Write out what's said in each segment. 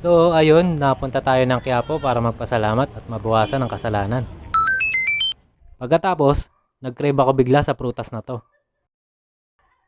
So ayun, napunta tayo ng Quiapo para magpasalamat at mabawasan ang kasalanan. Pagkatapos, nag-crave ako bigla sa prutas na to.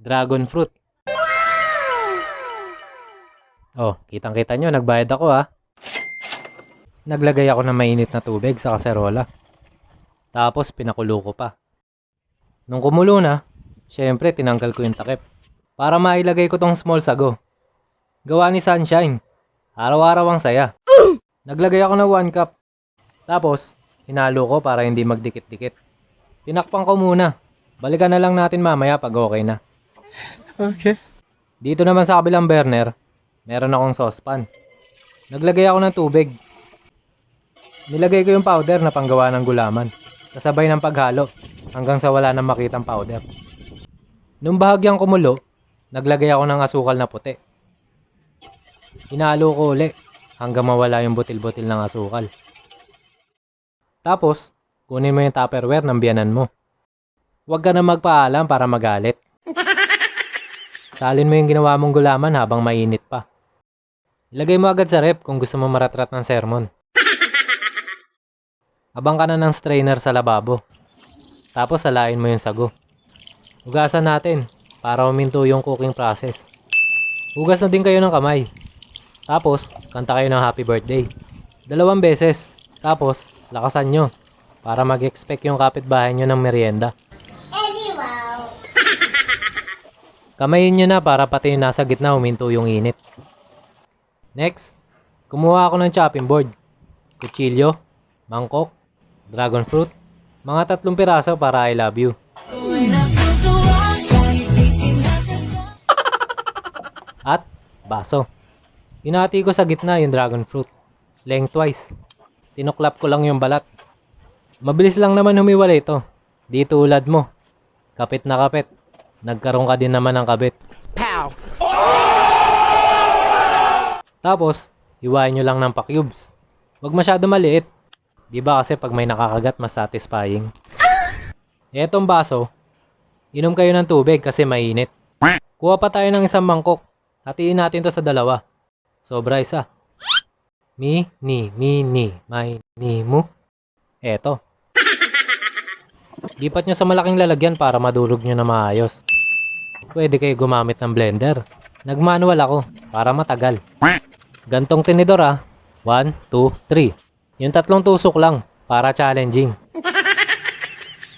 Dragon fruit. Oh, kitang-kita nyo, nagbayad ako ha. Naglagay ako ng mainit na tubig sa kaserola. Tapos pinakulo ko pa. Nung kumulo na, syempre tinanggal ko yung takip. Para mailagay ko tong small sago. Gawa ni Sunshine. Araw-araw ang saya. Naglagay ako ng 1 cup. Tapos, hinalo ko para hindi magdikit-dikit. Tinakpan ko muna. Balikan na lang natin mamaya pag okay na. Okay. Dito naman sa kabilang burner, meron akong saucepan. Naglagay ako ng tubig. Nilagay ko yung powder na panggawa ng gulaman. Kasabay ng paghalo hanggang sa wala nang makitang powder. Nung bahagyang kumulo, naglagay ako ng asukal na puti. Hinalo ko uli hanggang mawala yung butil-butil ng asukal. Tapos, kunin mo yung Tupperware ng biyanan mo. Huwag ka na magpaalam para magalit. Salin mo yung ginawa mong gulaman habang mainit pa. Ilagay mo agad sa ref kung gusto mo maratrat ng sermon. Abang ka na ng strainer sa lababo. Tapos salain mo yung sago. Hugasan natin para uminto yung cooking process. Hugas na din kayo ng kamay. Tapos, kanta kayo ng happy birthday. 2 beses. Tapos, lakasan nyo para mag-expect yung kapitbahay nyo ng merienda. Kamayin nyo na para pati yung nasa gitna huminto yung init. Next, kumuha ako ng chopping board. Kutsilyo, mangkok, dragon fruit, mga 3 piraso para I love you. At baso. Hinati ko sa gitna yung dragon fruit. Lengthwise. Tinuklap ko lang yung balat. Mabilis lang naman humiwalay ito. Di tulad mo. Kapit na kapit. Nagkaroon ka din naman ng kabit. Pow! Tapos, hiwain nyo lang ng pa-cubes. Huwag masyado maliit. Di ba kasi pag may nakakagat, mas satisfying. Etong baso, inom kayo ng tubig kasi mainit. Kuha pa tayo ng isang mangkok. Hatiin natin to sa 2. Sobra isa. Mi, ni, may, ni, mu. Eto. Lipat nyo sa malaking lalagyan para madurog nyo na maayos. Pwede kayo gumamit ng blender. Nag-manual ako para matagal. Gantong tinidor 1, 2, 3. Yung 3 tusok lang para challenging.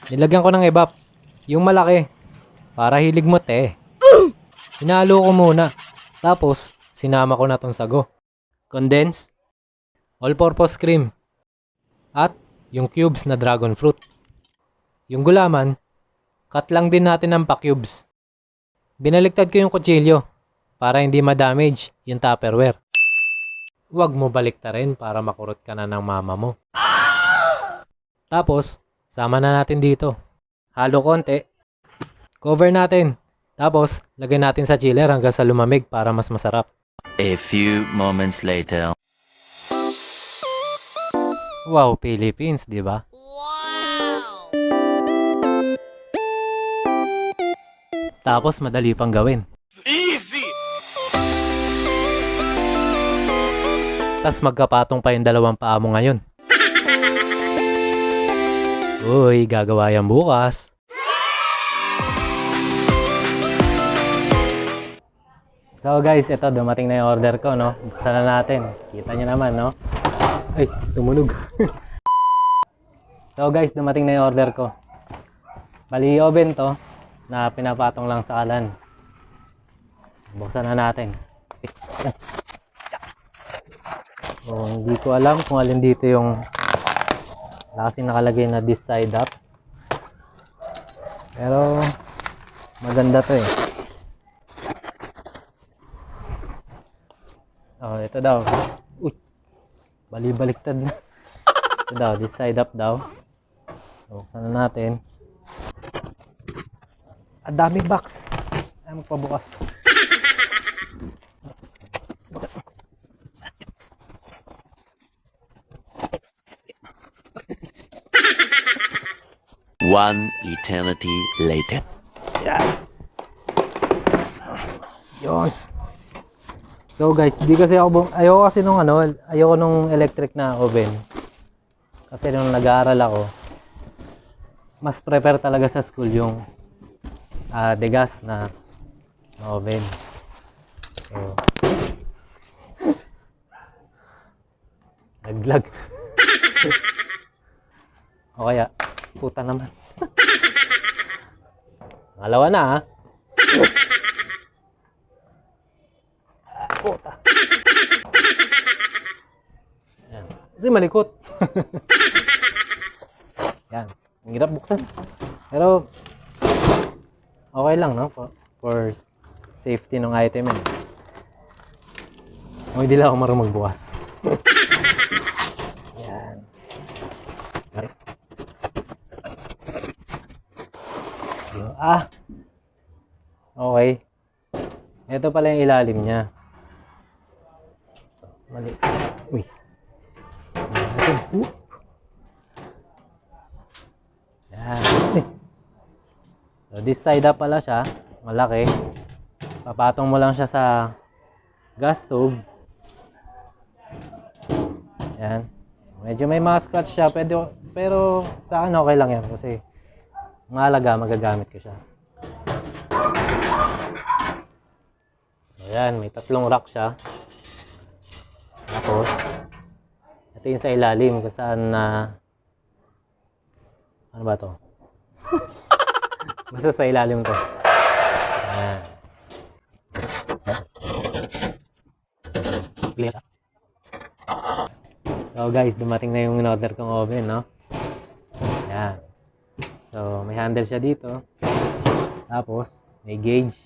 Nilagyan ko ng evap. Yung malaki. Para hilig mo te. Hinalo ko muna. Tapos, sinama ko na tong sago. Condensed. All-purpose cream. At yung cubes na dragon fruit. Yung gulaman, cut lang din natin ng pa-cubes. Binaliktad ko yung kutsilyo para hindi ma-damage yung Tupperware. Huwag mo baliktarin para makurot ka na ng mama mo. Tapos, sama na natin dito. Halo konti. Cover natin. Tapos, lagay natin sa chiller hanggang sa lumamig para mas masarap. A few moments later. Wow, Philippines, di ba? Tapos, madali pang gawin. Easy! Tas magkapatong pa yung 2 paa mo ngayon. Uy, gagawa yan bukas. So guys, ito dumating na yung order ko, no? Buksan na natin. Kita nyo naman, no? Ay, tumunog. So guys, dumating na yung order ko. Bali, oven to na pinapatong lang sa kalan. Buksan na natin. So, hindi ko alam kung alin dito yung kasi nakalagay na this side up. Pero maganda to eh. Oh, ito daw. Uy. Bali-baliktad na. Ito daw, this side up daw. So, buksan na natin. Ang daming box. Ay, magpabukas. One eternity later. Yan. Yun. So So guys, di kasi ayoko kasi ayoko nung electric na oven. Kasi nung nag-aaral ako, mas prefer talaga sa school yung degas na oven. So, naglag. O kaya, puta naman. Pangalawa na Puta. Yan. Kasi malikot. Yan. Ang hirap buksan. Pero, okay lang, no? For safety ng item yun. O, hindi lang ako marunong magbukas. Yan. Okay. Ito pala yung ilalim niya. So, mali. Uy. Yan. So, this side up pala siya. Malaki. Papatong mo lang siya sa gas stove. Yan. Medyo may mga scratch siya. Pero sa akin okay lang yan. Kasi mahalaga, magagamit ko siya. So, yan. May 3 rack siya. Tapos, ito yung sa ilalim kung saan ano ba to? Basta sa ilalim to. Ayan. Clear. So guys, dumating na yung in-order kong oven, no? Ayan. So, may handle siya dito. Tapos, may gauge,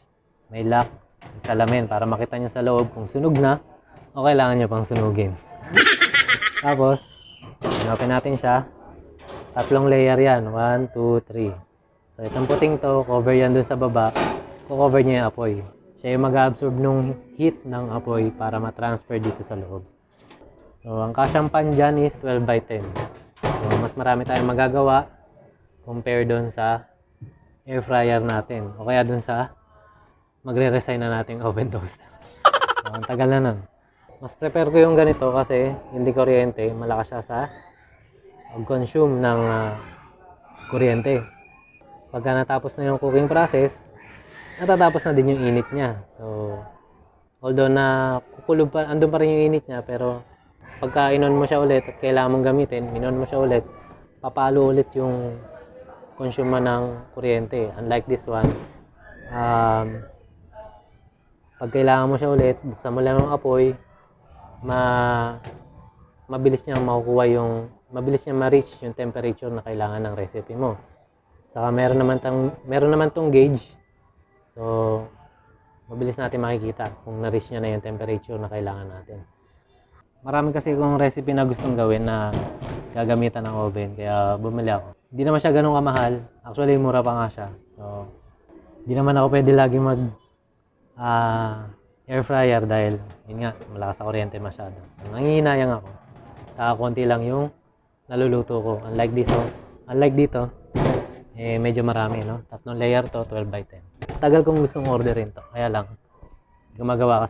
may lock, may salamin para makita nyo sa loob kung sunog na o kailangan nyo pang sunugin. Tapos, open natin siya. 3 layer yan. 1, 2, 3. So, itong puting to, cover yan doon sa baba. Cover niya yung apoy. Siya yung mag-absorb nung heat ng apoy para ma-transfer dito sa loob. So, ang kasyang pan dyan is 12 by 10. So, mas marami tayong magagawa compare doon sa air fryer natin. O kaya doon sa magre-resign na nating oven toaster. So, ang tagal na nun. Mas prepare ko yung ganito kasi hindi kuryente, malakas siya sa mag-consume ng kuryente. Pagka natapos na yung cooking process, natatapos na din yung init niya. So, although na kukulob pa, andun pa rin yung init niya, pero pagka inon mo siya ulit at kailangan mong gamitin, inon mo siya ulit, papalo ulit yung consume ng kuryente. Unlike this one, pag kailangan mo siya ulit, buksan mo lang yung apoy, mabilis niyang makukuha mabilis niyang ma-reach yung temperature na kailangan ng recipe mo. Saka meron naman tong gauge. So, mabilis natin makikita kung na-reach niya na yung temperature na kailangan natin. Marami kasi kung recipe na gustong gawin na gagamitan ng oven, kaya bumili ako. Hindi naman siya ganun kamahal. Actually, mura pa nga siya. So, hindi naman ako pwede lagi air fryer dahil yun nga, malakas sa kuryente masyado. So, nangihinayang ako. Saka konti lang yung naluluto ko. Unlike dito, medyo marami, no? 3 layer to, 12 by 10. Tagal kong gustong orderin to. Kaya lang, gumagawa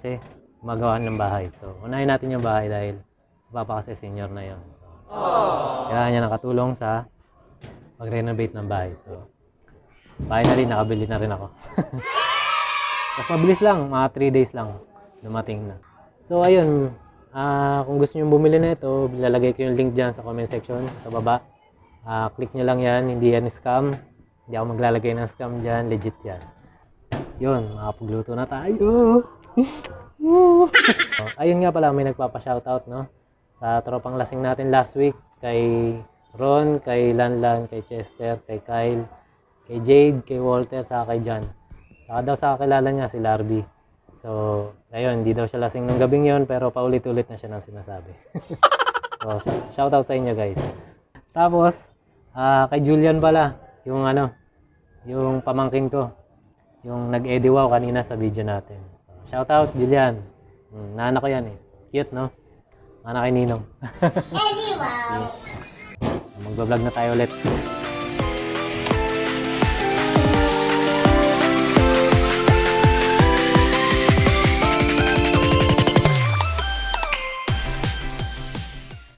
ng bahay. So, unahin natin yung bahay dahil si Papa kasi senior na yun. So, kailangan niya nakatulong sa pag-renovate ng bahay. So, finally, nakabili na rin ako. Mas mabilis lang, mga 3 days lang dumating na. So, ayun. Kung gusto nyo bumili na ito, lalagay ko yung link dyan sa comment section, sa baba. Click nyo lang yan, hindi yan scam. Hindi ako maglalagay ng scam dyan, legit yan. Yun, makapagluto na tayo. Ayun nga pala, may nagpapa-shoutout, no? Sa tropang lasing natin last week, kay Ron, kay Lanlan, kay Chester, kay Kyle, kay Jade, kay Walter, saka kay John. Saka daw sa kakilala niya, si Larby. So, ayun, hindi daw siya lasing ng gabing yon pero paulit-ulit na siya nang sinasabi. So, shoutout sa inyo guys. Tapos, kay Julian pala, yung yung pamangkin ko, yung nag-ediwaw kanina sa video natin. So, shoutout Julian. Naanak ko yan eh. Cute, no? Anak kay Ninong. Ediwaw! Magbablog na tayo ulit.